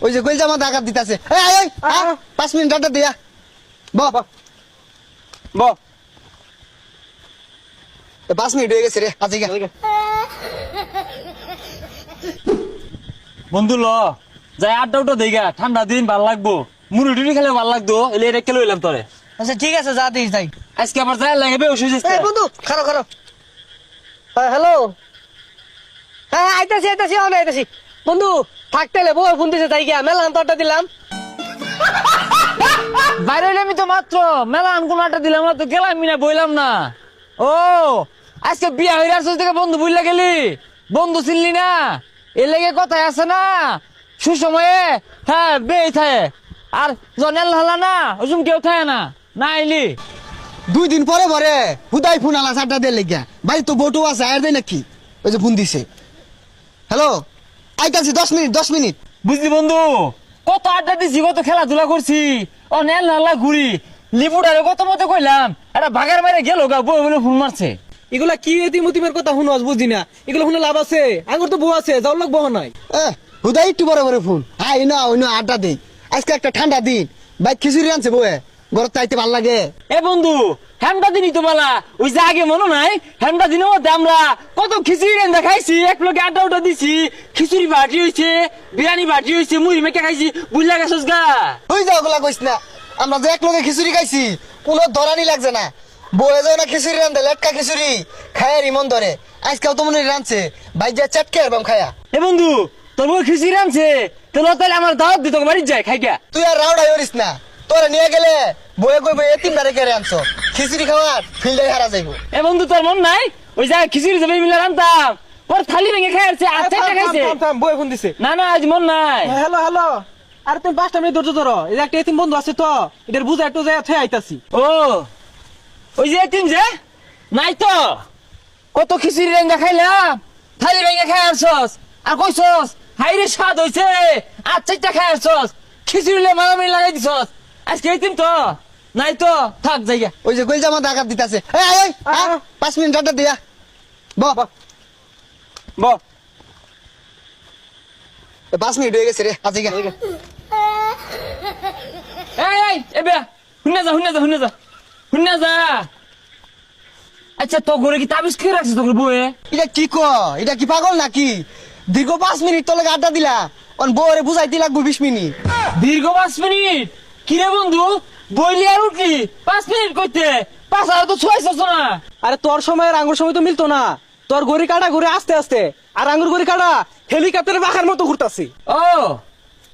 ওই যে কইল জামা ডাকাত দিতাছে। এই এই 5 মিনিট আড্ডা দিয়া ব 5 মিনিট হয়ে গেছে রে আজিকা। বন্ধু ল যাই আড্ডা দেগা, ঠান্ডা দিন ভাল লাগবো, মুড়ি টুড়ি খেলে ভাল লাগতো, এলে এটা খেলে হইলাম তোরে। আচ্ছা ঠিক আছে, যা দিস যাই। আজকে আবার যাই লাগবে ওষুধ। এই বন্ধু খারো খারো। হ্যালো, হ্যাঁ আইতাছি আইতাছি। বন্ধু থাকতে লে বউ ফোন দিছে, তাই গিয়া মেলা আনতে দিলাম। বাইরে আমি তো মাত্র মেলা আনকোন আড্ডা দিলাম, তো গেলাম না, বইলাম না। ও আজকে বিয়া হইরা আসছ থেকে বন্ধু বুঝলা গেলি, বন্ধু চিনলি না, এ লেগে কথায় আছে না, সুসময়ে হ্যাঁ বেই থাকে, আর জনেল হলা না ওসম কেউ থাকে না, না আইলি 2 দিন পরে পরে হুদাই ফোন আলা আড্ডা দিয়ে লেগা। ভাই তো বটু আছে আর দেই নাকি? ওই যে ফোন দিছে। হ্যালো আইতাছি 10 মিনিট। বুঝলি বন্ধু, কত আড্ডা দিছি, কত খেলাধুলা করছি, ও নেল নালা ঘুরি লিপুডারে কত মতো কইলাম, এটা ভাগার বাইরে গেল গা, বই বলে ফোন মারছে। এগুলা কি এতিমতিমের কথা শুনস, বুঝি না। এগুলো শুনে লাভ আছে? আঙ্গুর তো বউ আছে, যাওয়ার লাগবো নাই। হুদাই একটু বড় বড় ফোন। হ্যাঁ ইনো আড্ডা দেই। আজকে একটা ঠান্ডা দিন, ভাই খিচুড়ি আনছে বউয়ে, ঘর চাইতে ভাল লাগে। এ বন্ধু হ্যামটা দিনই তো বলা, ওই যে আগে মনে নাই হ্যামটা দিনের মধ্যে আমরা কত খিচুড়ি রান্না খাইছি, এক লোকে আড্ডা দিছি, খিচুড়ি বাটি হয়েছে, বিরিয়ানি বাটি হয়েছে, মুড়ি মেখে খাইছি, বুঝলা গেছস গা। ওই যাও ওগুলা কইস না, আমরা যে এক লগে খিচুড়ি খাইছি কোনো ধরানি লাগছে না। বউয়ে যাও না খিচুড়ি রান্ধে, লেটকা খিচুড়ি খায়ার ইমন ধরে। আজকাল তো মনে রাঁধছে, ভাই যা চাটকে আরবাম খায়া। এ বন্ধু তোর বউ খিচুড়ি রাঁধছে, তাহলে আমার দাওয়াত দিত বাড়ি যায় খাই গা। তুই আর রাউডাই হরিস না, তোরা নিয়ে গেলে বউয়ে কইবে এতিম বারে কে আনছো, খিচুড়ি খাওয়ার ফিল্ডে হারা যাইবো। এ বন্ধু তোর মন নাই, ওই যা খিচুড়ি যাবে মিলে রান্তাম, পর থালি ভেঙে খাইছে, আর চারটা খাইছে। বউ ফোন দিছে। না না আজ মন নাই। হ্যালো হ্যালো, আর তুমি 5টা মিনিট ধৈর্য ধরো। এই যে একটা এতিম বন্ধু আছে তো, এটার বুঝা একটু যায় আইতাছি। ও ওই যে এতিম যে নাই তো, কত খিচুড়ি রান্না খাইলাম, থালি ভেঙে খাই আসছস, আর কইছস হাইরে স্বাদ হইছে, আর চারটা খাই আসছস, খিচুড়ি মারামারি লাগাই দিছস। আজকে এতিম তো নাই তো, থাক জায়গা। ওই যে কইল জামা ডাকাত দিতাছে। এই এই 5 মিনিট আড্ডা দিয়া ব 5 মিনিট হয়ে গেছে রে আজিকা। এই এবে শুনে যা। আচ্ছা তো ঘরে কি তাবিজ খেয়ে রাখছিস তোর বউয়ে? এটা কি এটা কি পাগল নাকি? দীর্ঘ 5 মিনিট তোর লগে আড্ডা দিলা, অন বউরে বুঝাইতে লাগবো 20 মিনিট। দীর্ঘ 5 মিনিট? কিরে বন্ধু বইলি আর উঠলি 5 মিনিট কইতে, 5 আর তো ছুয়াইছস না। আরে তোর সময় আর আঙ্গুর সময় তো মিলতো না। তোর গড়ি কাটা ঘুরে আস্তে আস্তে, আর আঙ্গুর গড়ি কাটা হেলিকপ্টারে পাখার মতো ঘুরতাছি। ও